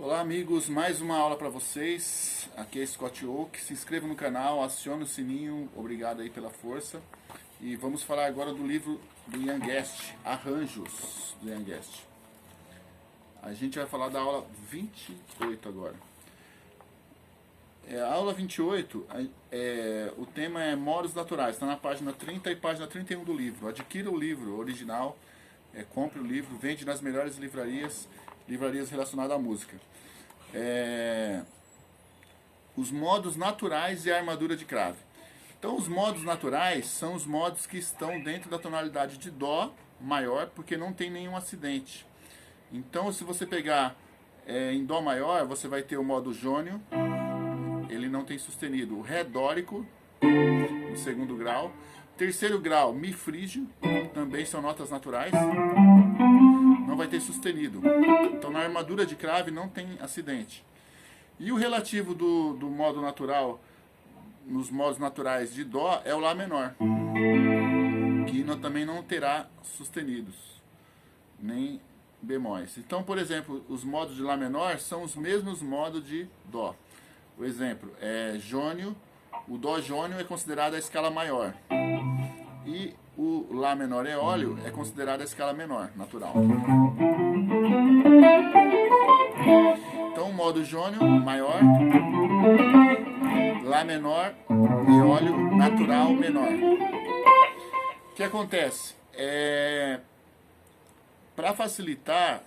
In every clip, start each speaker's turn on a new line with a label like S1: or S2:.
S1: Olá amigos, mais uma aula para vocês. Aqui é Scott Oak. Se inscreva no canal, acione o sininho. Obrigado aí pela força. E vamos falar agora do livro do Ian Guest, Arranjos, do Ian Guest. A gente vai falar da aula 28 agora. A aula 28, o tema é modos naturais. Está na página 30 e página 31 do livro. Adquira o livro original, compre o livro, vende nas melhores livrarias relacionadas à música. Os modos naturais e a armadura de crave. Então, os modos naturais são os modos que estão dentro da tonalidade de Dó maior, porque não tem nenhum acidente. Então, se você pegar em Dó maior, você vai ter o modo jônio, ele não tem sustenido. O Ré dórico, no segundo grau. Terceiro grau, Mi frígio, também são notas naturais. Não vai ter sustenido. Então, na armadura de crave não tem acidente. E o relativo do modo natural, nos modos naturais de Dó, é o Lá menor, que também não terá sustenidos, nem bemóis. Então, por exemplo, os modos de Lá menor são os mesmos modos de Dó. O exemplo é jônio, o Dó jônio é considerado a escala maior. E o Lá menor eólio é considerado a escala menor, natural. Então, o modo jônio, maior, Lá menor, eólio, natural, menor. O que acontece? Para facilitar,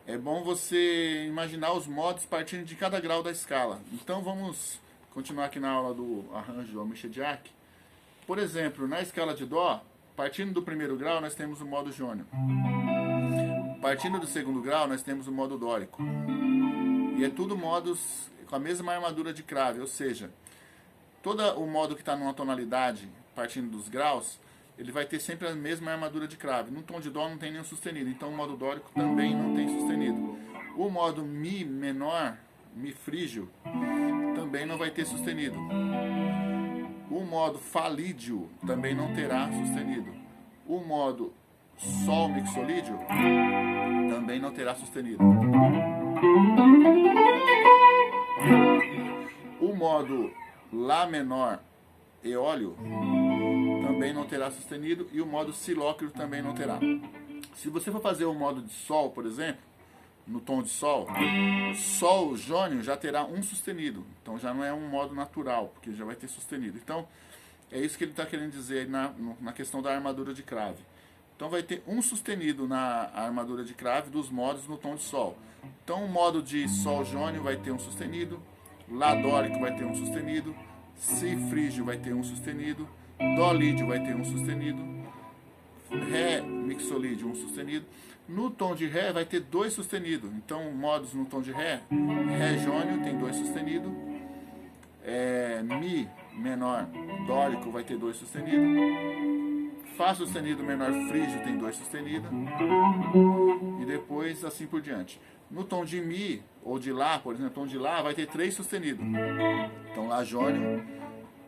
S1: é bom você imaginar os modos partindo de cada grau da escala. Então, vamos continuar aqui na aula do arranjo do Almich-Ediac. Por exemplo, na escala de Dó, partindo do primeiro grau, nós temos o modo jônio. Partindo do segundo grau, nós temos o modo dórico. E é tudo modos com a mesma armadura de crave, ou seja, todo o modo que está numa tonalidade, partindo dos graus, ele vai ter sempre a mesma armadura de crave. No tom de Dó não tem nenhum sustenido, então o modo dórico também não tem sustenido. O modo Mi menor, Mi frígio, também não vai ter sustenido. O modo Fá-lídio também não terá sustenido. O modo Sol mixolídio também não terá sustenido. O modo Lá menor eólio também não terá sustenido e o modo silóquio também não terá. Se você for fazer o modo de Sol, por exemplo, no tom de Sol, Sol jônio já terá um sustenido. Então já não é um modo natural, porque já vai ter sustenido. Então é isso que ele está querendo dizer na questão da armadura de crave. Então vai ter um sustenido na armadura de crave dos modos no tom de Sol. Então o modo de Sol jônio vai ter um sustenido, Lá dórico vai ter um sustenido, Si frígio vai ter um sustenido, Dó lídio vai ter um sustenido, Ré mixolídio um sustenido. No tom de Ré vai ter dois sustenidos. Então modos no tom de Ré, Ré jônio tem dois sustenidos, Mi menor dórico vai ter dois sustenidos, Fá sustenido menor frígio tem dois sustenidos, e depois assim por diante. No tom de Mi ou de Lá, por exemplo, tom de Lá vai ter três sustenidos. Então Lá jônio,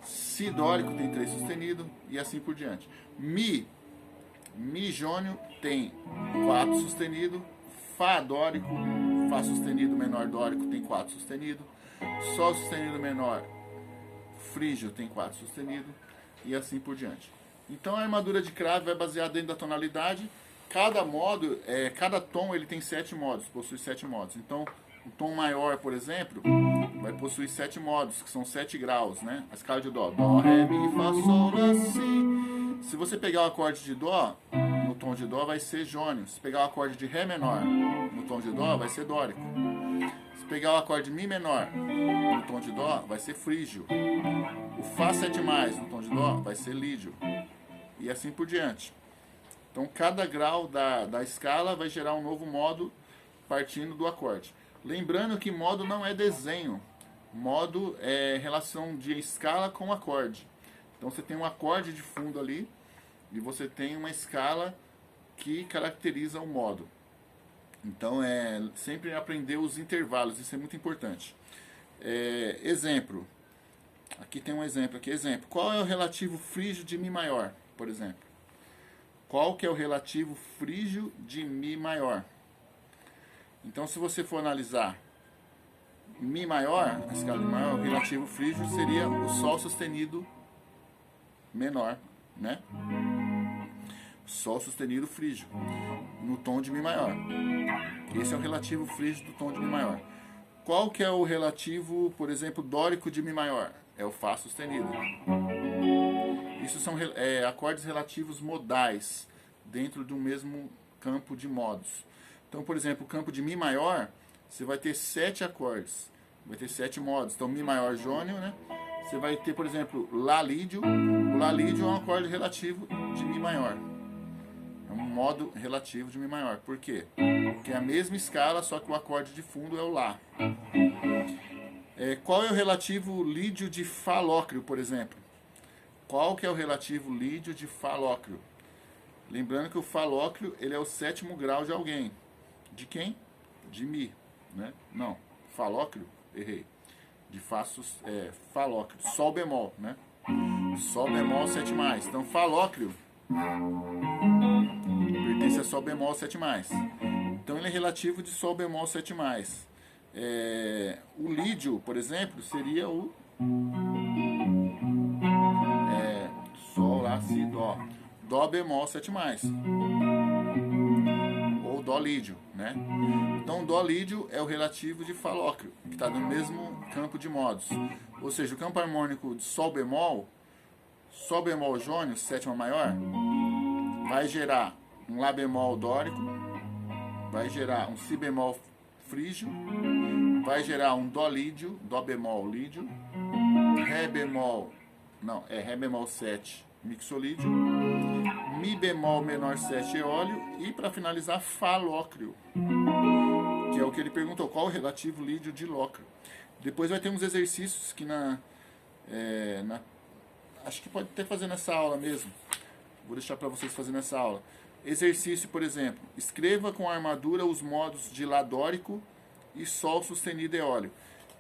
S1: Si dórico tem três sustenidos e assim por diante. Mi jônio tem quatro sustenidos, Fá dórico, Fá sustenido menor dórico tem quatro sustenidos, Sol sustenido menor frígio tem quatro sustenidos e assim por diante. Então a armadura de crave vai basear dentro da tonalidade. Cada modo, cada tom ele tem 7 modos, possui 7 modos. Então o tom maior, por exemplo, vai possuir 7 modos, que são 7 graus, né? A escala de Dó, Dó, Ré, Mi, Fá, Sol, Lá, Si. Se você pegar o acorde de Dó, no tom de Dó vai ser jônio. Se pegar o acorde de Ré menor, no tom de Dó, vai ser dórico. Se pegar o acorde de Mi menor, no tom de Dó, vai ser frígio. O Fá 7+, no tom de Dó, vai ser lídio. E assim por diante. Então, cada grau da escala vai gerar um novo modo partindo do acorde. Lembrando que modo não é desenho. Modo é relação de escala com acorde. Então, você tem um acorde de fundo ali e você tem uma escala que caracteriza o modo. Então, sempre aprender os intervalos. Isso é muito importante. Exemplo. Aqui tem um exemplo. Exemplo. Qual é o relativo frígio de Mi maior, por exemplo? Qual que é o relativo frígio de Mi maior? Então, se você for analisar Mi maior, na escala de Mi maior, o relativo frígio seria o Sol sustenido menor, né? Sol sustenido frígio, no tom de Mi maior. Esse é o relativo frígio do tom de Mi maior. Qual que é o relativo, por exemplo, dórico de Mi maior? É o Fá sustenido. Isso são acordes relativos modais, dentro do mesmo campo de modos. Então, por exemplo, o campo de Mi maior, você vai ter 7 acordes, vai ter 7 modos. Então, Mi maior jônio, né? Você vai ter, por exemplo, Lá lídio. O Lá lídio é um acorde relativo de Mi maior. É um modo relativo de Mi maior. Por quê? Porque é a mesma escala, só que o acorde de fundo é o Lá. Qual é o relativo lídio de Fá lócreo, por exemplo? Qual que é o relativo lídio de Fá lócreo? Lembrando que o Fá lócreo, ele é o 7º grau de alguém. De quem? De Mi, né? Não, Fá lócreo, errei. De Fá lócreo, Sol bemol, né? Sol bemol 7+. Então, Fá lócreo pertence a Sol bemol 7+. Então, ele é relativo de Sol bemol 7+. O lídio, por exemplo, seria o Sol, Lá, Si, Dó. Dó bemol 7+. Ou Dó lídio, né? Então, Dó lídio é o relativo de Fá lócreo, que está no mesmo campo de modos. Ou seja, o campo harmônico de Sol bemol jônio, 7ª maior, vai gerar um Lá bemol dórico, vai gerar um Si bemol frígio, vai gerar um Dó lídio, Dó bemol lídio, Ré bemol 7, mixolídio, Mi bemol menor 7, eólio, e para finalizar, Fá lócreo, que é o que ele perguntou, qual o relativo lídio de lócreo. Depois vai ter uns exercícios que acho que pode até fazer nessa aula mesmo. Vou deixar para vocês fazerem nessa aula. Exercício, por exemplo, escreva com a armadura os modos de Lá dórico e Sol sustenido eólio.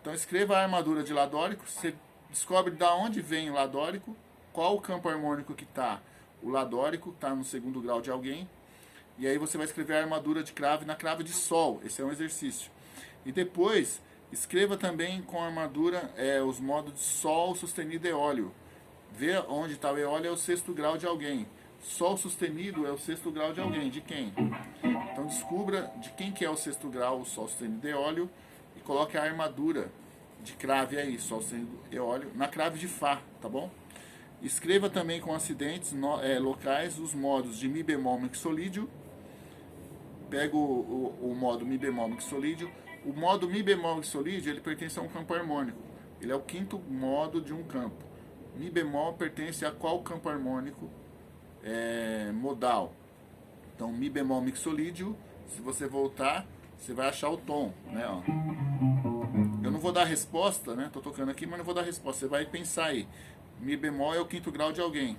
S1: Então escreva a armadura de Lá dórico, você descobre de onde vem o Lá dórico, qual o campo harmônico que está o Lá dórico, está no 2º grau de alguém, e aí você vai escrever a armadura de crave na crave de Sol. Esse é um exercício. E depois, escreva também com a armadura os modos de Sol sustenido eólio. Vê onde está o eólio, é o 6º grau de alguém. Sol sustenido é o 6º grau de alguém. De quem? Então descubra de quem que é o 6º grau, o Sol sustenido eólio, e coloque a armadura de crave aí, Sol sustenido eólio, na crave de Fá, tá bom? Escreva também com acidentes locais os modos de Mi bemol mixolídio. Pega o modo Mi bemol mixolídio. O modo Mi bemol mixolídio, ele pertence a um campo harmônico. Ele é o 5º modo de um campo. Mi bemol pertence a qual campo harmônico modal? Então, Mi bemol mixolídio, se você voltar, você vai achar o tom, né? Ó. Eu não vou dar a resposta, né? Tô tocando aqui, mas não vou dar a resposta. Você vai pensar aí. Mi bemol é o 5º grau de alguém.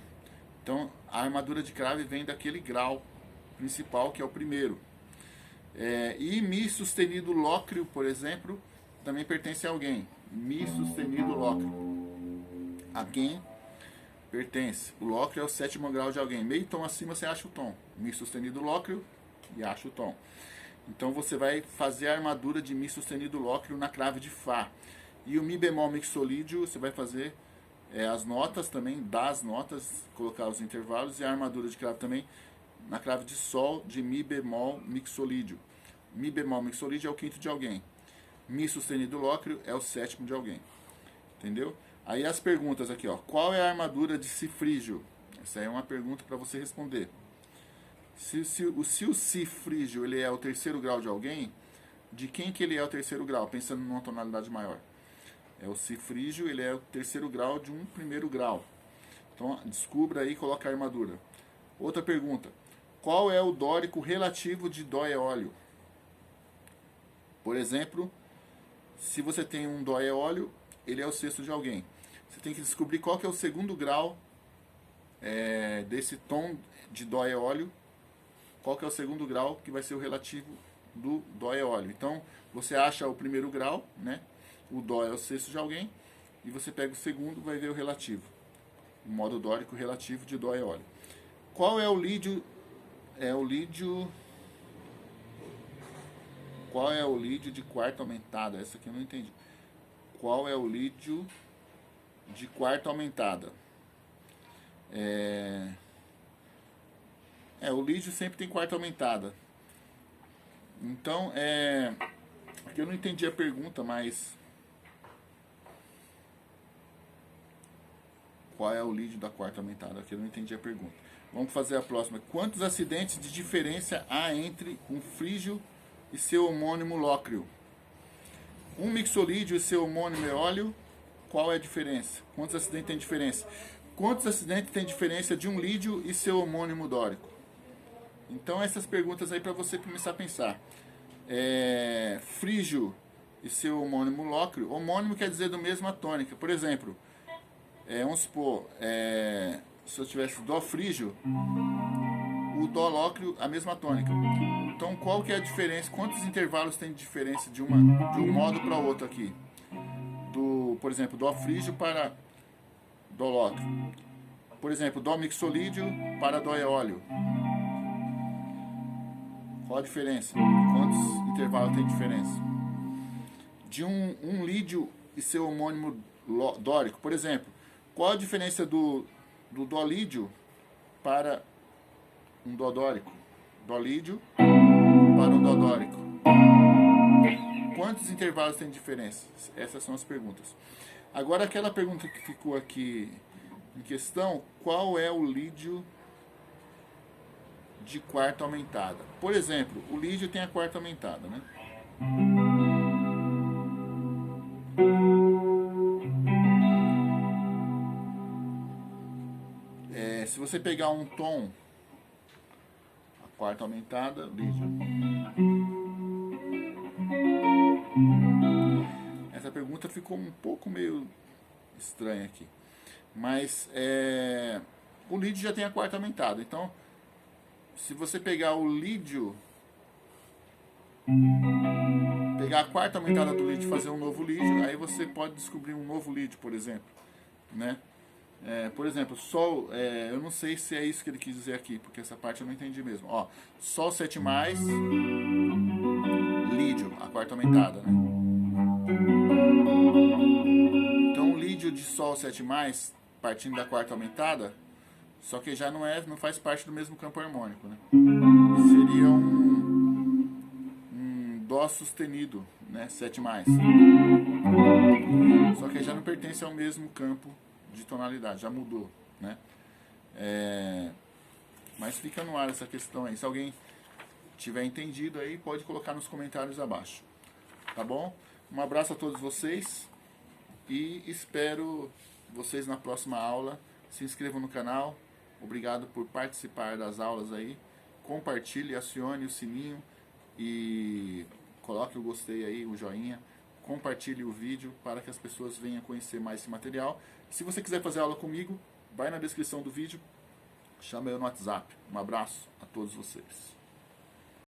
S1: Então, a armadura de crave vem daquele grau principal, que é o primeiro. E Mi sustenido lócreo, por exemplo, também pertence a alguém. Mi sustenido lócreo. A quem pertence? O lócreo é o 7º grau de alguém. Meio tom acima você acha o tom. Mi sustenido lócreo e acha o tom. Então você vai fazer a armadura de Mi sustenido lócreo na crave de Fá. E o Mi bemol mixolídio você vai fazer as notas também, das notas, colocar os intervalos, e a armadura de crave também na crave de Sol de Mi bemol mixolídio. Mi bemol mixolídio é o 5º de alguém. Mi sustenido lócreo é o 7º de alguém. Entendeu? Aí as perguntas aqui, ó. Qual é a armadura de Si frígio? Essa aí é uma pergunta para você responder. Se o Si frígio ele é o 3º grau de alguém, de quem que ele é o 3º grau? Pensando numa tonalidade maior. O Si frígio, ele é o 3º grau de um 1º grau. Então, descubra aí e coloca a armadura. Outra pergunta. Qual é o dórico relativo de Dó eólio? Por exemplo, se você tem um Dó eólio, ele é o 6º de alguém. Você tem que descobrir qual que é o 2º grau desse tom de Dó eólio. Qual que é o 2º grau que vai ser o relativo do Dó eólio. Então, você acha o 1º grau, né? O Dó é o 6º de alguém, e você pega o 2º, vai ver o relativo. O modo dórico relativo de Dó eólio. Qual é o lídio? O lídio Qual é o lídio de quarta aumentada? Essa aqui eu não entendi. Qual é o lídio de quarta aumentada? O lídio sempre tem quarta aumentada. Então, aqui eu não entendi a pergunta, mas... Qual é o lídio da quarta aumentada? Aqui eu não entendi a pergunta. Vamos fazer a próxima. Quantos acidentes de diferença há entre um frígio e seu homônimo lócreo? Um mixolídio e seu homônimo eólio, qual é a diferença? Quantos acidentes tem diferença? Quantos acidentes tem diferença de um lídio e seu homônimo dórico? Então essas perguntas aí para você começar a pensar. Frígio e seu homônimo lócreo. Homônimo quer dizer do mesma tônica. Por exemplo, vamos supor, se eu tivesse dó frígio, o dó lócreo, a mesma tônica. Então qual que é a diferença? Quantos intervalos tem de diferença de um modo para o outro aqui? Por exemplo, dó frígio para dó lócreo. Por exemplo, dó mixolídio para dó eólio. Qual a diferença? Quantos intervalos tem diferença? De um lídio e seu homônimo dórico. Por exemplo, qual a diferença do dó lídio para um dó dórico? Dó lídio para um dó dórico. Quantos intervalos tem diferença? Essas são as perguntas. Agora, aquela pergunta que ficou aqui em questão, qual é o lídio de quarta aumentada? Por exemplo, o lídio tem a quarta aumentada, né? Se você pegar um tom, a quarta aumentada, lídio. Essa pergunta ficou um pouco meio estranha aqui. Mas o lídio já tem a quarta aumentada. Então, se você pegar o lídio, pegar a quarta aumentada do lídio e fazer um novo lídio, aí você pode descobrir um novo lídio, por exemplo, né? Por exemplo, Sol, eu não sei se é isso que ele quis dizer aqui, porque essa parte eu não entendi mesmo. Ó, Sol 7+, lídio, a quarta aumentada, né? Então o lídio de Sol 7+, partindo da quarta aumentada, só que já não faz parte do mesmo campo harmônico, né? Seria um Dó sustenido, né? 7+. Só que já não pertence ao mesmo campo de tonalidade, já mudou, né? Mas fica no ar essa questão aí. Se alguém tiver entendido aí, pode colocar nos comentários abaixo. Tá bom? Um abraço a todos vocês e espero vocês na próxima aula. Se inscrevam no canal. Obrigado por participar das aulas aí. Compartilhe, acione o sininho e coloque o gostei aí, o joinha. Compartilhe o vídeo para que as pessoas venham conhecer mais esse material. Se você quiser fazer aula comigo, vai na descrição do vídeo, chama eu no WhatsApp. Um abraço a todos vocês.